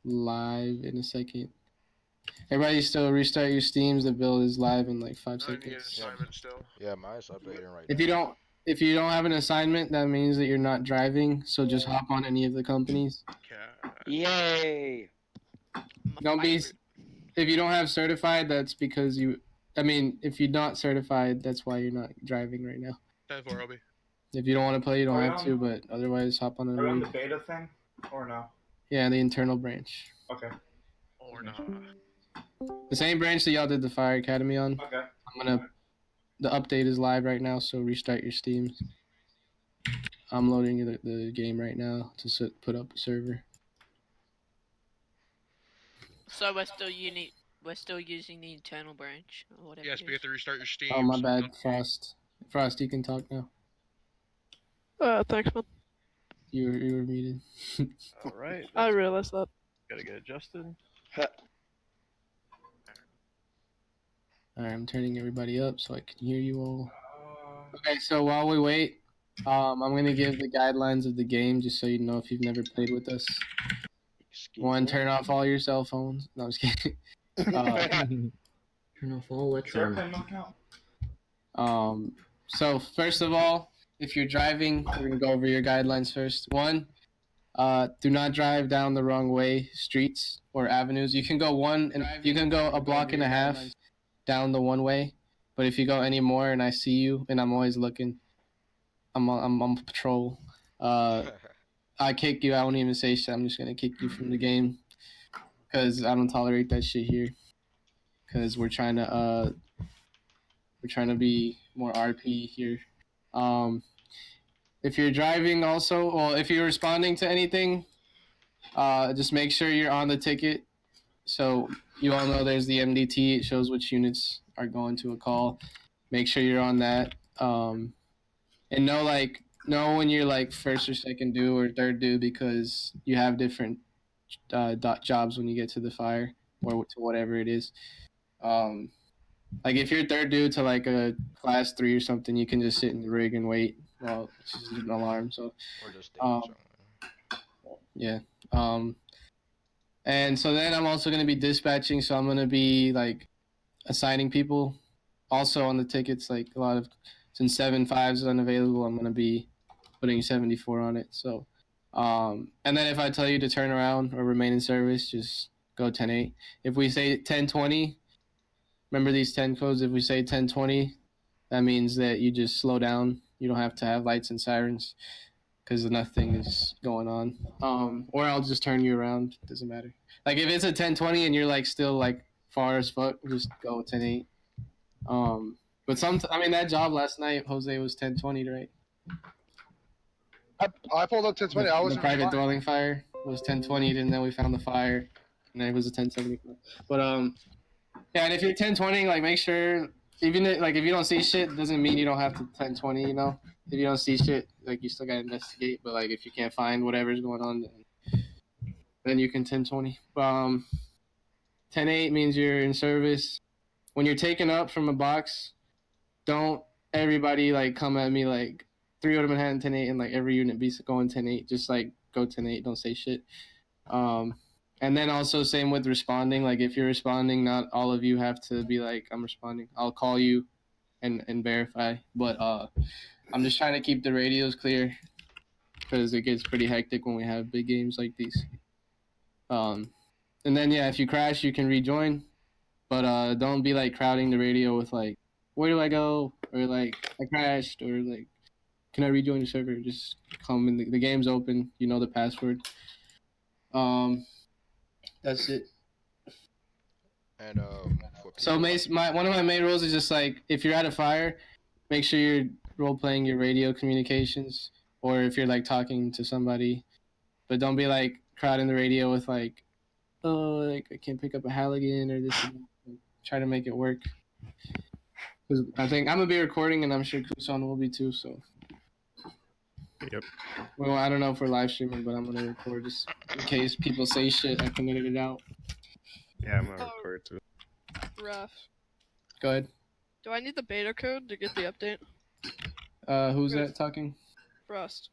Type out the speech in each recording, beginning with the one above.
live in a second. Everybody still restart your Steams. The build is live in like 5 I need an seconds. assignment still. Yeah, mine's updating right If now. if you don't have an assignment, that means that you're not driving. So just hop on any of the companies. Yay! Don't be. If you don't have certified, that's because you. I mean, if you're not certified, that's why you're not driving right now. 10-4, Obi. If you don't want to play, you don't have to. But otherwise, hop on Are we on the the beta thing or no? Yeah, the internal branch. Okay. Or not. The same branch that y'all did the Fire Academy on. Okay. The update is live right now, so restart your Steam. I'm loading the game right now to put up a server. So we're still using the internal branch or whatever. Yes, but you have to restart your Steam. Oh, my bad, Frost. Frost, you can talk now. Thanks, man. You were muted. Alright. I realized that. Gotta get adjusted. Alright, I'm turning everybody up so I can hear you all. Okay, so while we wait, I'm gonna give the guidelines of the game just so you know if you've never played with us. One, turn off all your cell phones. No, I'm just kidding. Turn off all what's So first of all, if you're driving, we're gonna go over your guidelines first. One, do not drive down the wrong way streets or avenues. You can go a block and a half down the one way, but if you go any more and I see you and I'm always looking, I'm on patrol. I kick you. I won't even say shit. I'm just gonna kick you from the game because I don't tolerate that shit here. Because we're trying to be more RP here. If you're driving also, well, if you're responding to anything, just make sure you're on the ticket. So you all know there's the MDT. It shows which units are going to a call. Make sure you're on that. And know when you're like first or second due or third due because you have different jobs when you get to the fire or to whatever it is. Like if you're third due to like a class 3 or something, you can just sit in the rig and wait while it's just an alarm. So, Or just yeah. And so then I'm also gonna be dispatching. So I'm gonna be like assigning people. Also on the tickets, like a lot of since 7.5 is unavailable, I'm gonna be putting 74 on it. So, and then if I tell you to turn around or remain in service, just go 10-8. If we say 10-20. Remember these 10 codes. If we say 10-20, that means that you just slow down. You don't have to have lights and sirens because nothing is going on. Or I'll just turn you around. Doesn't matter. Like if it's a 10-20 and you're like still like far as fuck, just go 10-8. But that job last night, Jose, was 10-20, right? I pulled up 10-20. I was the private dwelling fire was 10-20, and then we found the fire, and then it was a 10-75. But yeah, and if you're 10-20, like make sure even if you don't see shit, doesn't mean you don't have to 10-20. You know, if you don't see shit, like you still gotta investigate. But like if you can't find whatever's going on, then you can 10-20. 10-8 means you're in service. When you're taken up from a box, don't everybody like come at me like 3 out of Manhattan 10-8 and like every unit be going 10-8. Just like go 10-8, don't say shit. And then also same with responding. Like if you're responding, not all of you have to be like, I'm responding. I'll call you and verify. But I'm just trying to keep the radios clear because it gets pretty hectic when we have big games like these. And then yeah, if you crash, you can rejoin. But don't be like crowding the radio with like, where do I go? Or like, I crashed. Or like, can I rejoin the server? Just come in. The game's open. You know the password. That's it. And so one of my main rules is just like if you're at a fire, make sure you're role playing your radio communications, or if you're like talking to somebody, but don't be like crowding the radio with like, oh, like I can't pick up a Halligan or this. Try to make it work. Because I think I'm gonna be recording, and I'm sure Kusan will be too. So. Yep. Well, I don't know if we're live streaming, but I'm gonna record just in case people say shit. I can edit it out. Yeah, I'm gonna record too. Ref. Go ahead. Do I need the beta code to get the update? Who's that talking? Frost.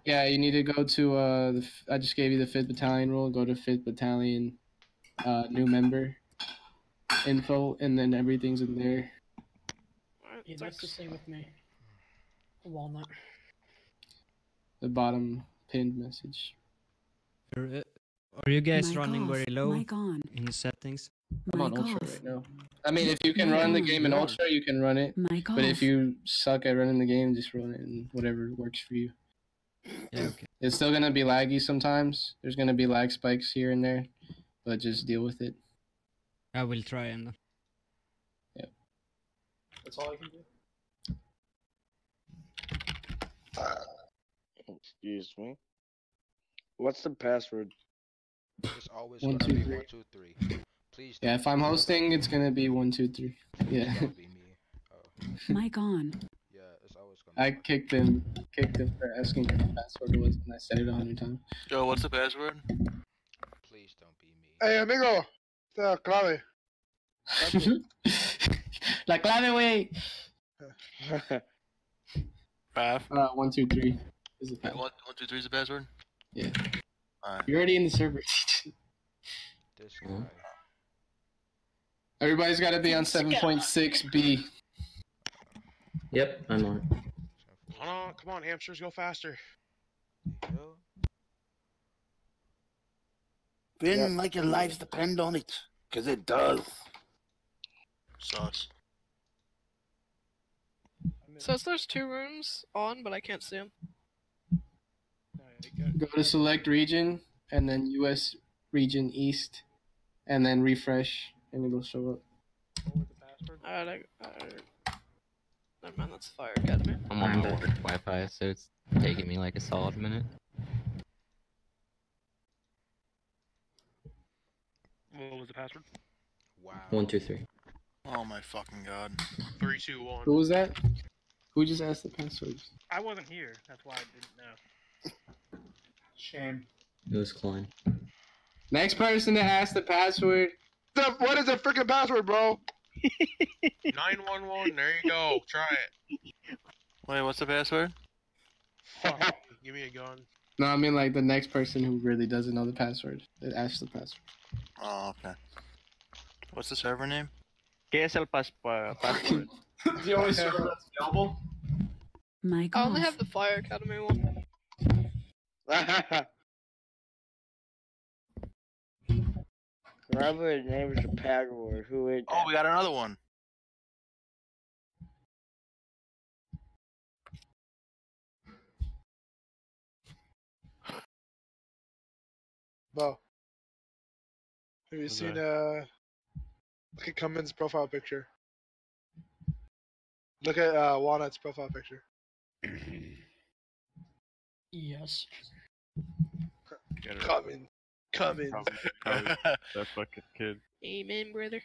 Yeah, you need to go to I just gave you the 5th Battalion role. Go to 5th Battalion, new member info, and then everything's in there. Yeah, that's the same with me. Walnut. The bottom pinned message. Are you guys Mic running off. very low Mic on. in the settings? I'm on Mic Ultra off. right now. I mean, if you can run the game in Ultra, you can run it. Mic But if off. you suck at running the game, just run it and whatever works for you. Yeah, okay. It's still gonna be laggy sometimes. There's gonna be lag spikes here and there, but just deal with it. I will try and. Yep. That's all I can do. Excuse me. What's the password? It's always 1, gonna 2, be 3. 1, 2, 3. Please. Yeah, if I'm hosting, it's gonna be 1, 2, 3. Yeah. Don't be me. Oh. Mic on. Yeah, it's always gonna. I kicked him for asking what the password was, and I said it 100 times. Yo, what's the password? Please don't be me. Hey, amigo. The clave. La clave, way. 5. 1, 2, 3 is the Yeah, password. 1, 2, 3 is the password? Yeah. Alright. You're already in the server. This guy. Everybody's got to be on 7.6B. Yep, I'm on. Come on, hamsters, go faster. Yo. Feel like your lives depend on it, because it does. Sus. Says there's 2 rooms on, but I can't see them. Go to select region, and then US region East, and then refresh, and it'll show up. Alright, never mind, that's Fire Academy. I'm on the Wi-Fi, so it's taking me like a solid minute. What was the password? Wow. 1, 2, 3. Oh my fucking god. 3, 2, 1. Who was that? Who just asked the password? I wasn't here. That's why I didn't know. Shame. It was Klein. Next person to ask the password. What is the freaking password, bro? 911, there you go. Try it. Wait, what's the password? Fuck. Give me a gun. No, I mean like the next person who really doesn't know the password. It asks the password. Oh, okay. What's the server name? ¿Qué es el password? The only server that's available. Mic I off. only have the Fire Academy one. Whoever names the password, who is Oh, we got another one. Bo. Have you seen look at Cummins' profile picture. Look at Walnut's profile picture. Yes. Cummins. Cummins. That fucking kid. Amen, brother.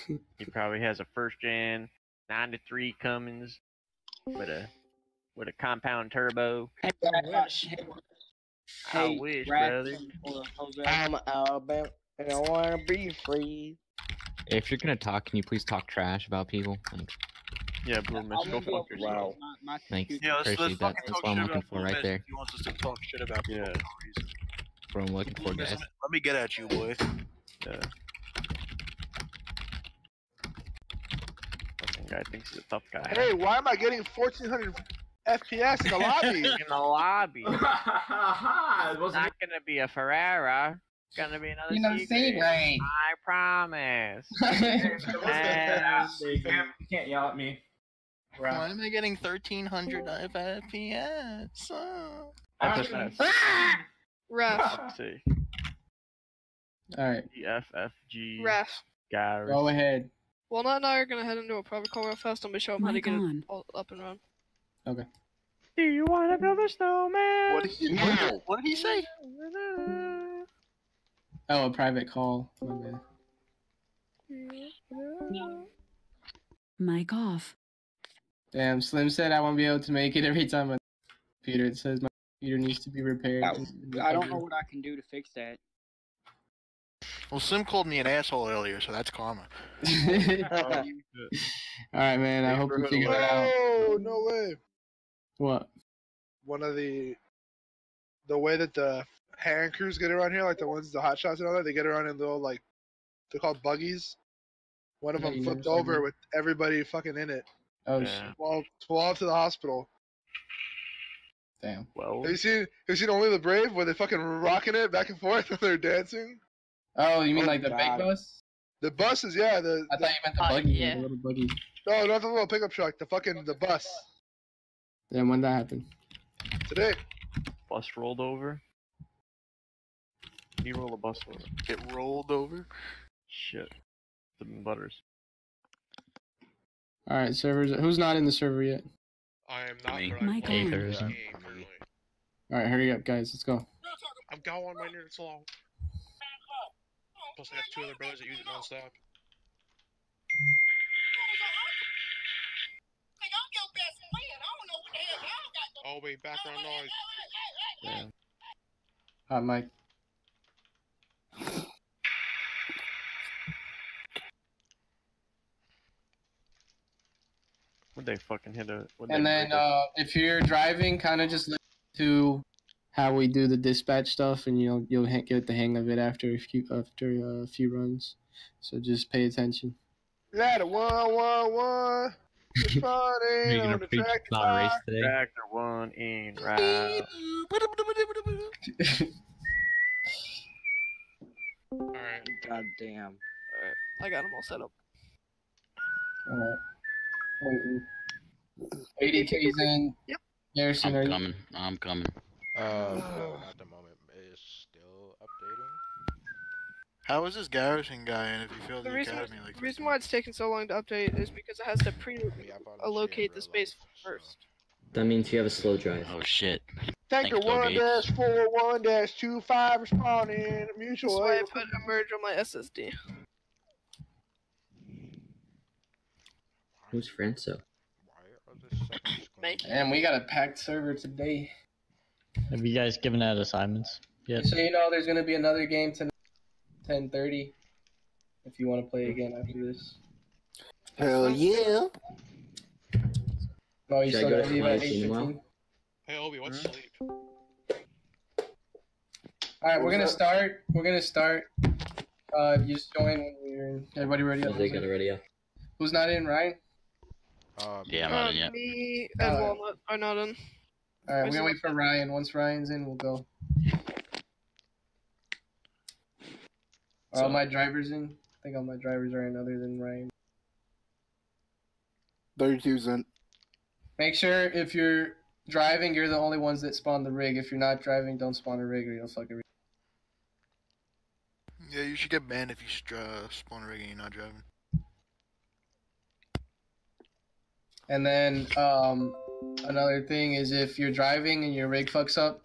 He probably has a first gen 93 Cummins with a compound turbo. Hey, I wish, brother. I'm Alabama and I wanna be free. If you're gonna talk, can you please talk trash about people? Thanks. Yeah, Bloomis, go fuck yourself. Thanks. Yeah, let's Appreciate that. fucking That's talk what I'm shit looking about for right Bloomis there. if he wants us to talk shit about people for no reason. That's what I'm looking for, Bloomis, guys. let me get at you, boy. Yeah. Fucking guy thinks he's a tough guy. Hey, why am I getting 1400 FPS in the lobby? In the lobby. It It's wasn't not gonna be a Ferrara. It's gonna be another secret. secret. I promise. You can't yell at me. Why am I getting 1300 FPS? Oh. Ref. Let's see. Alright, EFFG. Ref. Garrus. go ahead. Walnut and I are gonna head into a private call real fast and we show them how to Mic get on. it all up and running. Okay. Do you wanna build a snowman? What did he say? Oh, a private call. My bad. Mic off. Damn, Slim said I won't be able to make it every time my computer. It says my computer needs to be repaired. I don't know what I can do to fix that. Well, Slim called me an asshole earlier, so that's karma. Alright, man. I hope you figure that out. Oh, no way. What? one of the way that the hand crews get around here, like the ones, the hot shots and all that, they get around in little, like, they're called buggies. One of Yeah, them you flipped never said over that. with everybody fucking in it. Oh Yeah. shit. 12 to the hospital. Damn. Well, Have you seen Only the Brave where they fucking rocking it back and forth when they're dancing? Oh, you mean Oh, like the big God. bus? The buses, yeah. I thought you meant the buggy, yeah. the little buggy. No, not the little pickup truck. The bus. Then when that happened? Today. bus rolled over. You roll a bus over. Get rolled over. Shit. The butters. All right, servers. Who's not in the server yet? I am not. Me. But I'm Hey, playing there's this a- game currently. All right, hurry up, guys. Let's go. I'm going my internet slow. Plus, I got 2 other brothers that use it nonstop. Oh wait, background noise. Yeah. Hot mic. Would they fucking hit a? And then if you're driving, kind of just listen to how we do the dispatch stuff, and you'll get the hang of it after a few runs. So just pay attention. Ladder 111. Responding You're gonna on the preach track. about a race today? Tractor 1 in route. Alright. God damn. Alright, I got them all set up. Waiting. 80K's in. Yep. Garrison, are I'm you? coming. I'm coming. No, not the moment. It's still updating. How is this garrison guy in if he failed The the reason, academy like the reason why it's taking so long to update is because it has to allocate the space first. That means you have a slow drive. Oh shit. Tanker Thanks, Bill 1-41-25 responding. That's Mutual why I aid. put Emerge on my SSD. Who's Franco? And we got a packed server today. Have you guys given out assignments yet? So you know there's gonna be another game tonight, 10:30. If you want to play again after this. Hell yeah. Oh, you Should I still go gotta to leave at Flyers tomorrow? 8:15. Hey Obi, what's sleep? All right, we're gonna start. You just join when you're in. Everybody ready? Oh, they got it ready up. Who's not in? Ryan. Yeah, I'm not in yet. Me and Walnut are not in. All right, we're gonna wait for Ryan. Once Ryan's in, we'll go. Are all my drivers in? I think all my drivers are in, other than Ryan. 32's in. Make sure if you're driving, you're the only ones that spawn the rig. If you're not driving, don't spawn a rig or you'll fuck a rig. Yeah, you should get banned if you spawn a rig and you're not driving. And then another thing is if you're driving and your rig fucks up,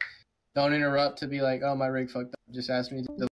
don't interrupt to be like, oh, my rig fucked up. Just ask me to